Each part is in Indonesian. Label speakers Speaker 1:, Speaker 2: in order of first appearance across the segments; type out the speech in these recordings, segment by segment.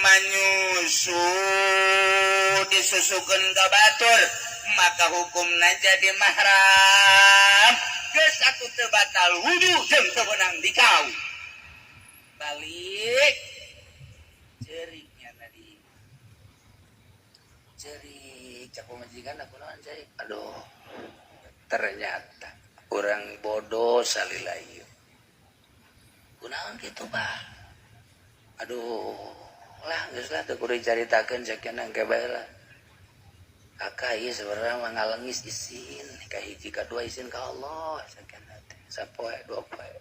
Speaker 1: nyusu disusukeun ka batur maka hukumna jadi mahram geus atuh teu batal wudu jeung teu meunang dikau balik ceriknya tadi cerik cak pamajikan aku naon cerik aduh ternyata orang bodoh salila ieu kunaon kitu bah aduh lah geus lah teu kudu dicaritakeun sakieu engke bae lah kakak ieu sebenarnya mangalengis izin ka hiji kadua izin ka Allah sakieu teh sapoe dua poe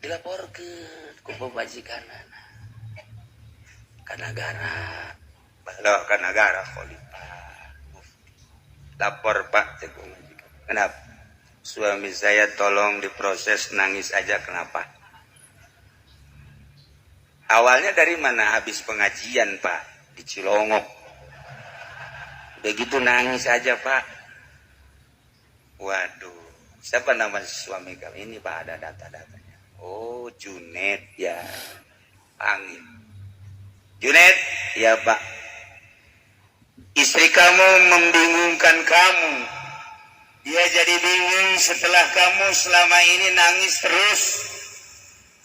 Speaker 1: dilaporkeun ku pamajikanana ka negara balo ka negara khalifah lapor Pak cek pamajikan kenapa suami saya tolong diproses nangis aja kenapa awalnya dari mana habis pengajian Pak di Cilongok begitu nangis aja Pak waduh siapa nama suami kamu ini Pak ada data-datanya oh Junet ya angin Junet ya Pak istri kamu membingungkan kamu dia jadi bingung setelah kamu selama ini nangis terus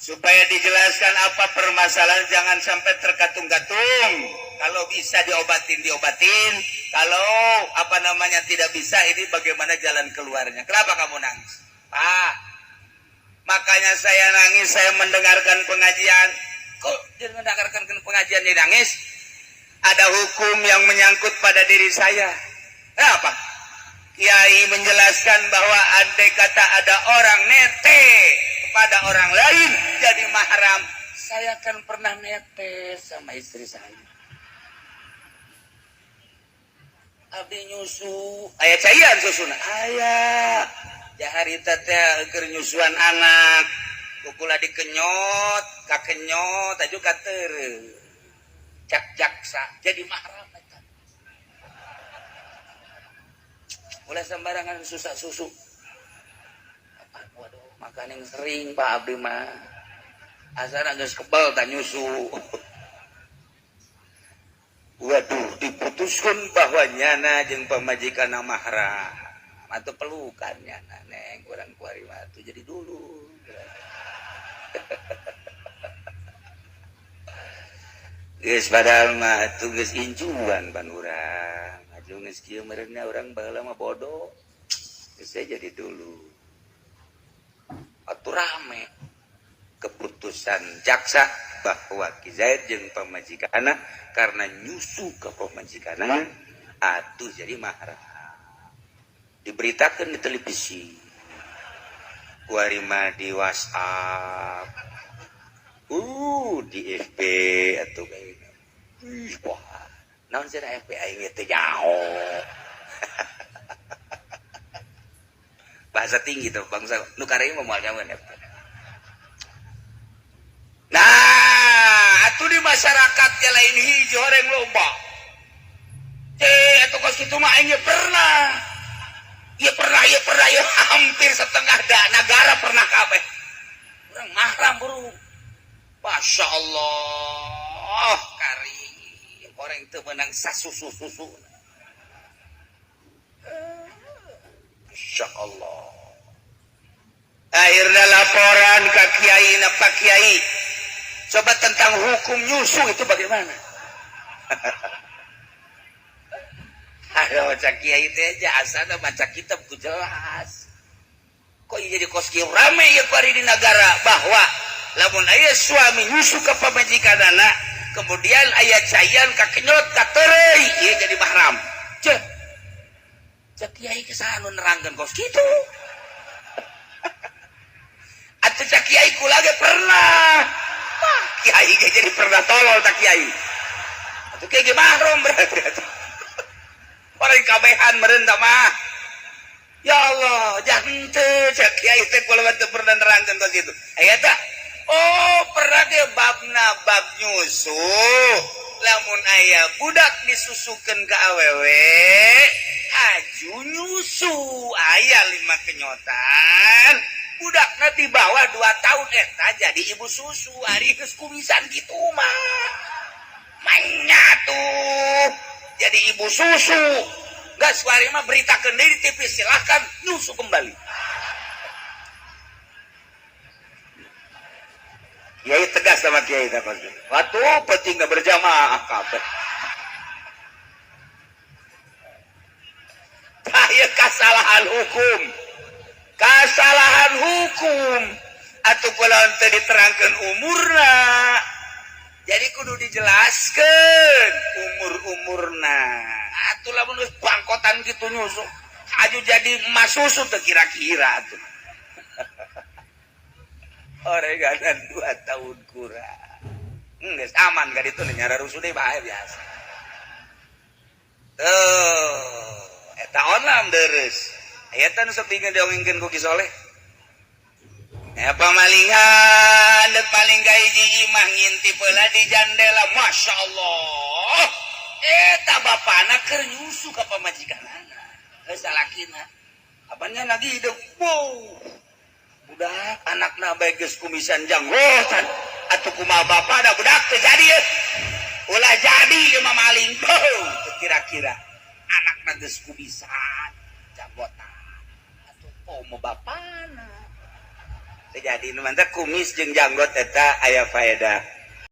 Speaker 1: supaya dijelaskan apa permasalahan jangan sampai terkatung-katung kalau bisa diobatin kalau tidak bisa ini bagaimana jalan keluarnya kenapa kamu nangis Pak makanya saya nangis saya mendengarkan pengajian kok dia mendengarkan pengajian dia nangis ada hukum yang menyangkut pada diri saya apa Kiai menjelaskan bahwa andai kata ada orang nete kepada orang lain jadi mahram saya kan pernah nete sama istri saya abdi nyusu aya caian susuna aya jaharita teh keur nyusuan anak kukula dikenyot kakenyot aju ka teu cak jaksa jadi mahram eta ulah sembarangan susah susu waduh makan yang sering Pak abdi mah asana geus kebal tah nyusu waduh diputuskan bahwa nyana jeung pamajikanna mahram atuh pelukan nyana neng urang kuari mah atuh jadi dulu geus padahal mah atuh geus injuan pan urang aju geus kieu meureunna urang baheula mah bodoh geus jadi dulu atuh rame keputusan jaksa bahwa Ki Zaid jeung pamajikanna karena nyusu ke pamajikanna atuh jadi mahram diberitakan di televisi kuari mah di WhatsApp di FB atuh kayak wah naon cenah FB aing teh nyaho bahasa tinggi tuh bangsa nu kareng mah moal nyaman FB nah atuh di masyarakatnya lain hiji horeng loba atuh kos kitu mah aing pernah hampir setengah negara pernah kabeh urang mahram buru Masya Allah kari orang itu menang sasusu Masya Allah akhirnya laporan ke Kiai Pak Kiai coba tentang hukum nyusu itu bagaimana ayo cak Kiai teh aja asana baca kitab ku jelas kok jadi kos kieu rame ya kuari di negara bahwa lamun aya suami nyusu ka pamajikanana kemudian aya cayan ka kenyot ka tereuy ieu jadi mahram cek Kiai kesana nu nerangkeun kos kitu atuh cek Kiai kula ge pernah Kiai ge jadi pernah tolol tak Kiai atuh Kiai ge mahram berarti orang kabehan meureun tah mah ya Allah jangan teu cek Kiai teh kula teu pernah nerangkeun kos kitu aya tah oh pernah ge babna bab nyusu lamun aya budak disusukeun ka awewe aju nyusu aya 5 kenyotan budakna di bawah 2 tahun eta jadi ibu susu ari geus kumisan kitu mah mainnya tuh jadi ibu susu nggak suari mah beritakan di TV silahkan nyusu kembali. Kiai tegas sama Kiai pasti. Waktu penting nggak berjamaah kabeh. Taya kesalahan hukum atau kalau teu diterangkan umurna. Jadi kudu dijelaskan umurna. Atuh lamun geus bangkotan kitu nyusu, aju jadi emas susu teu kira-kira tuh. Oreganan 2 tahun kurang. Geus aman ka ditu nyara rusuh deui bae biasa. Eta onam deres. Eta nu sepingin diongengkeun ku Ki Soleh. Pamalingan dek paling hiji imah ngintip heula di jandela, Masya Allah. Eta bapana keur nyusu ka pamajikanana. Geus salakina. Apanya lagi hidup. Wow. Budak anakna bae geus kumisan janggotan. Atuh kumaha bapada budak teh jadi ya. Ulah jadi ieu mah maling. Kira-kira anakna geus kumisan janggotan. Atuh pomo bapana. Jadi nu mantep kumis jeung janggot eta aya faedah.